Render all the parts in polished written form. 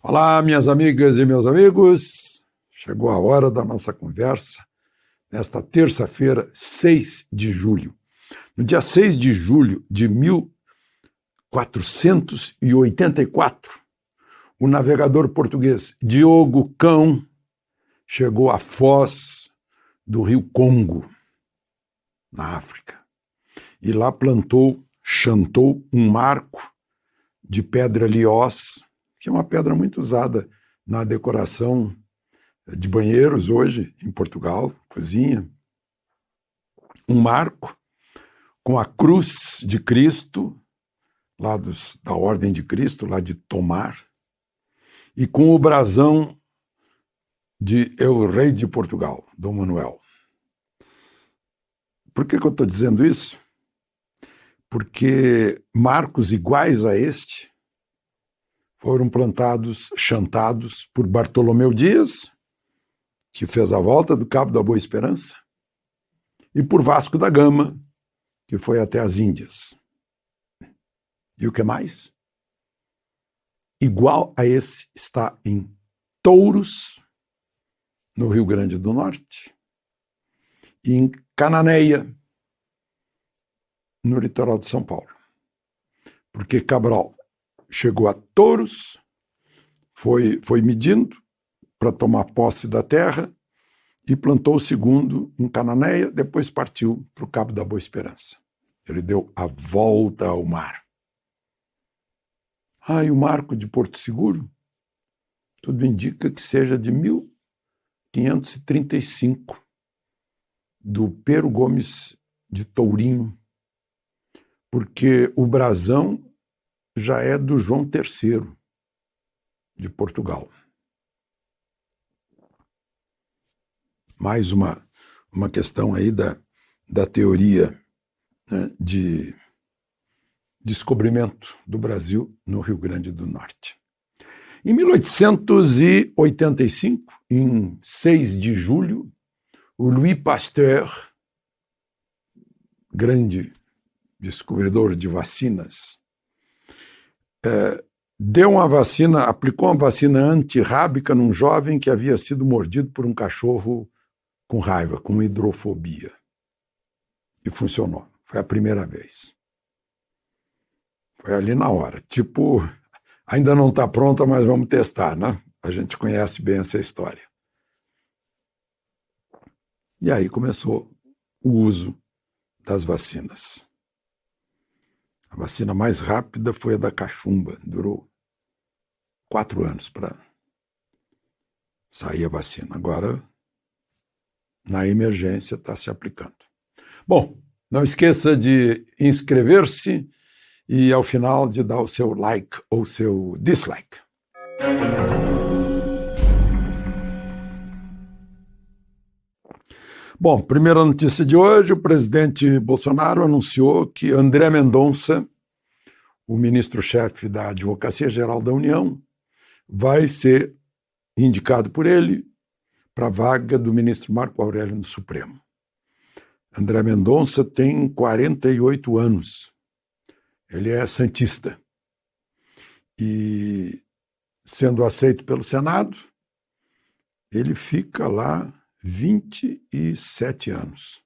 Olá, minhas amigas e meus amigos. Chegou a hora da nossa conversa nesta terça-feira, 6 de julho. No dia 6 de julho de 1484, o navegador português Diogo Cão chegou à foz do rio Congo, na África, e lá chantou um marco de pedra liós, que é uma pedra muito usada na decoração de banheiros hoje, em Portugal, cozinha. Um marco com a cruz de Cristo, lá da Ordem de Cristo, lá de Tomar, e com o brasão de El Rei de Portugal, Dom Manuel. Por que eu estou dizendo isso? Porque marcos iguais a este foram chantados por Bartolomeu Dias, que fez a volta do Cabo da Boa Esperança, e por Vasco da Gama, que foi até as Índias. E o que mais? Igual a esse está em Touros, no Rio Grande do Norte, e em Cananéia, no litoral de São Paulo. Porque Cabral chegou a Touros, foi medindo para tomar posse da terra e plantou o segundo em Cananéia, depois partiu para o Cabo da Boa Esperança. Ele deu a volta ao mar. E o marco de Porto Seguro? Tudo indica que seja de 1535, do Pero Gomes de Tourinho, porque o brasão já é do João III, de Portugal. Mais uma questão aí da teoria, né, de descobrimento do Brasil no Rio Grande do Norte. Em 1885, em 6 de julho, o Louis Pasteur, grande descobridor de vacinas, aplicou uma vacina antirrábica num jovem que havia sido mordido por um cachorro com raiva, com hidrofobia. E funcionou. Foi a primeira vez. Foi ali na hora. Tipo, ainda não está pronta, mas vamos testar, né? A gente conhece bem essa história. E aí começou o uso das vacinas. A vacina mais rápida foi a da cachumba. Durou 4 anos para sair a vacina. Agora, na emergência, está se aplicando. Bom, não esqueça de inscrever-se e, ao final, de dar o seu like ou seu dislike. Bom, primeira notícia de hoje, o presidente Bolsonaro anunciou que André Mendonça, o ministro-chefe da Advocacia Geral da União, vai ser indicado por ele para a vaga do ministro Marco Aurélio no Supremo. André Mendonça tem 48 anos. Ele é santista. E, sendo aceito pelo Senado, ele fica lá 27 anos.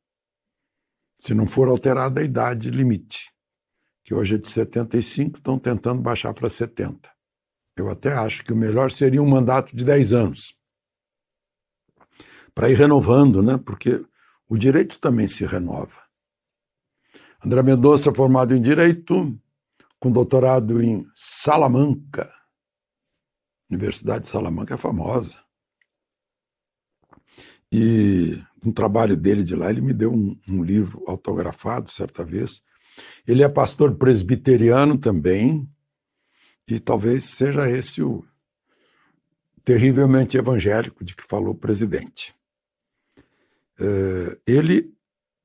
Se não for alterada a idade limite, que hoje é de 75, estão tentando baixar para 70. Eu até acho que o melhor seria um mandato de 10 anos, para ir renovando, né? Porque o direito também se renova. André Mendonça, formado em Direito, com doutorado em Salamanca. Universidade de Salamanca é famosa. E um trabalho dele de lá, ele me deu um livro autografado, certa vez. Ele é pastor presbiteriano também, e talvez seja esse o terrivelmente evangélico de que falou o presidente. Ele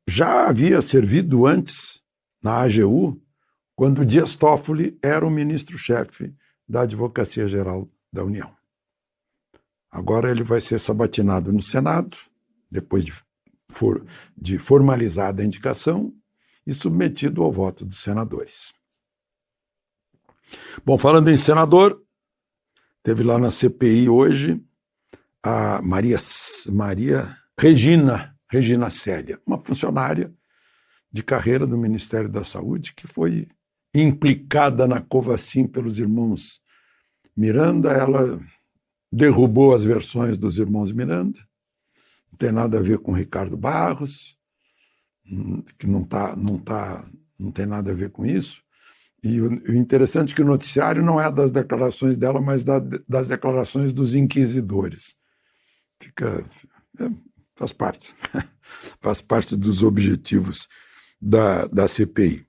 já havia servido antes na AGU, quando Dias Toffoli era o ministro-chefe da Advocacia Geral da União. Agora ele vai ser sabatinado no Senado, depois de formalizada a indicação, e submetido ao voto dos senadores. Bom, falando em senador, Teve lá na CPI hoje a Regina Célia, uma funcionária de carreira do Ministério da Saúde que foi implicada na Covaxin pelos irmãos Miranda. Ela derrubou as versões dos irmãos Miranda, não tem nada a ver com Ricardo Barros, que não tem nada a ver com isso. E o interessante é que o noticiário não é das declarações dela, mas das declarações dos inquisidores. Faz parte, faz parte dos objetivos da CPI.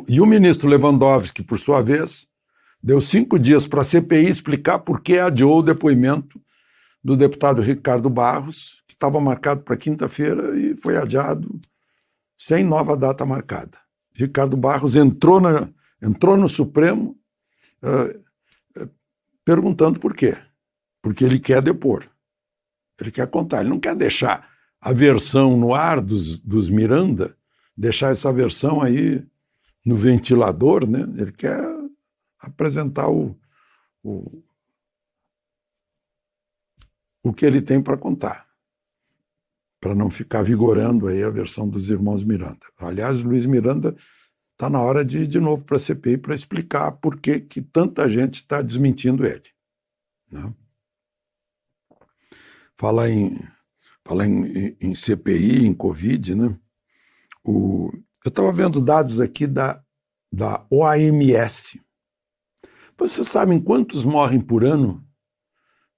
E o ministro Lewandowski, por sua vez, deu 5 dias para a CPI explicar por que adiou o depoimento do deputado Ricardo Barros, que estava marcado para quinta-feira e foi adiado sem nova data marcada. Ricardo Barros entrou no Supremo perguntando por quê. Porque ele quer depor, ele quer contar, ele não quer deixar a versão no ar dos Miranda, deixar essa versão aí no ventilador, né? Ele quer apresentar o que ele tem para contar, para não ficar vigorando aí a versão dos irmãos Miranda. Aliás, Luiz Miranda está na hora de ir de novo para a CPI para explicar por que tanta gente está desmentindo ele, né? Falar em CPI, em Covid, né? Eu estava vendo dados aqui da OMS. Vocês sabem quantos morrem por ano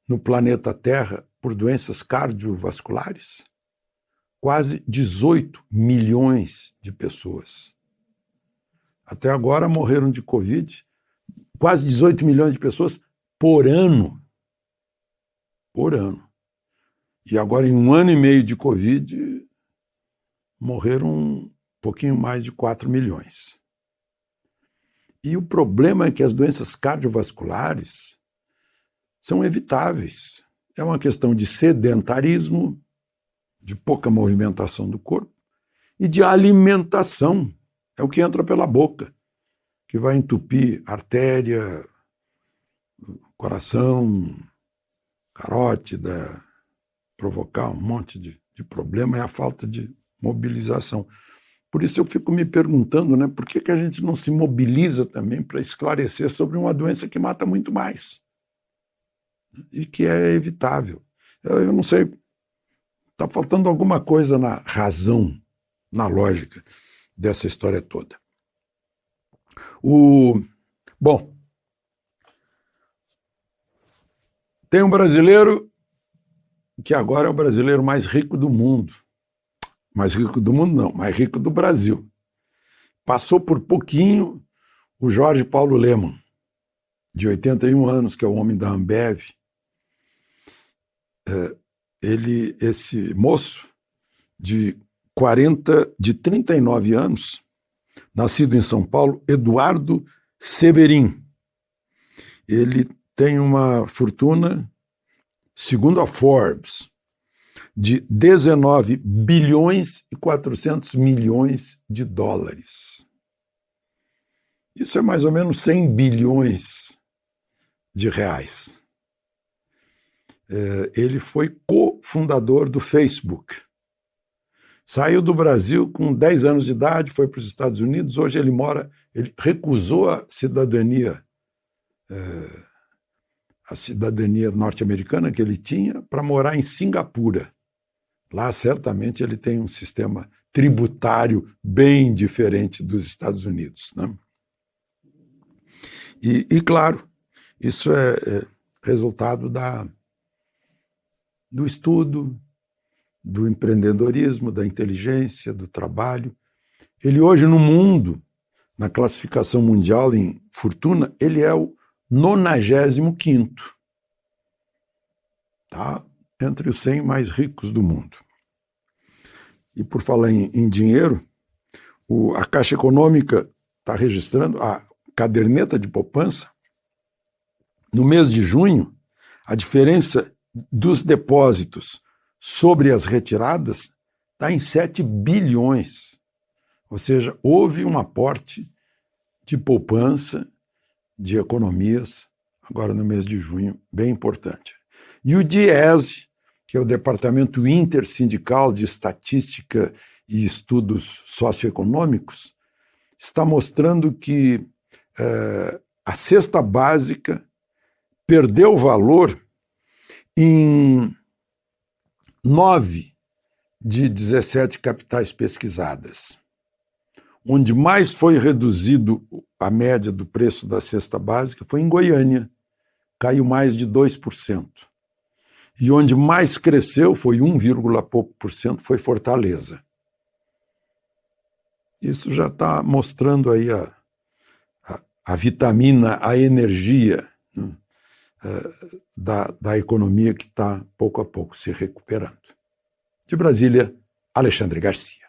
no planeta Terra por doenças cardiovasculares? Quase 18 milhões de pessoas. Até agora morreram de Covid quase 18 milhões de pessoas por ano. Por ano. E agora, em 1 ano e meio de Covid, morreram um pouquinho mais de 4 milhões. E o problema é que as doenças cardiovasculares são evitáveis. É uma questão de sedentarismo, de pouca movimentação do corpo e de alimentação. É o que entra pela boca, que vai entupir artéria, coração, carótida, provocar um monte de problema, é a falta de mobilização. Por isso eu fico me perguntando, né, por que a gente não se mobiliza também para esclarecer sobre uma doença que mata muito mais e que é evitável. Eu não sei, está faltando alguma coisa na razão, na lógica dessa história toda. Bom, tem um brasileiro que agora é o brasileiro mais rico do mundo. Mais rico do mundo não, mais rico do Brasil. Passou por pouquinho o Jorge Paulo Lemann, de 81 anos, que é o homem da Ambev. Esse moço de 39 anos, nascido em São Paulo, Eduardo Severin. Ele tem uma fortuna, segundo a Forbes, de 19 bilhões e 400 milhões de dólares. Isso é mais ou menos 100 bilhões de reais. Ele foi cofundador do Facebook. Saiu do Brasil com 10 anos de idade, foi para os Estados Unidos, hoje ele recusou a cidadania norte-americana que ele tinha para morar em Singapura. Lá, certamente, ele tem um sistema tributário bem diferente dos Estados Unidos, né? E claro, isso é resultado do estudo, do empreendedorismo, da inteligência, do trabalho. Ele hoje, no mundo, na classificação mundial em fortuna, ele é o 95º, tá? Entre os 100 mais ricos do mundo. E por falar em dinheiro, a Caixa Econômica está registrando a caderneta de poupança. No mês de junho, a diferença dos depósitos sobre as retiradas está em 7 bilhões. Ou seja, houve um aporte de poupança, de economias agora no mês de junho, bem importante. E o DIESE, que é o Departamento Intersindical de Estatística e Estudos Socioeconômicos, está mostrando que a cesta básica perdeu valor em 9 de 17 capitais pesquisadas. Onde mais foi reduzido a média do preço da cesta básica foi em Goiânia, caiu mais de 2%. E onde mais cresceu, foi 1, pouco por cento, foi Fortaleza. Isso já está mostrando aí a vitamina, a energia, né, da economia que está pouco a pouco se recuperando. De Brasília, Alexandre Garcia.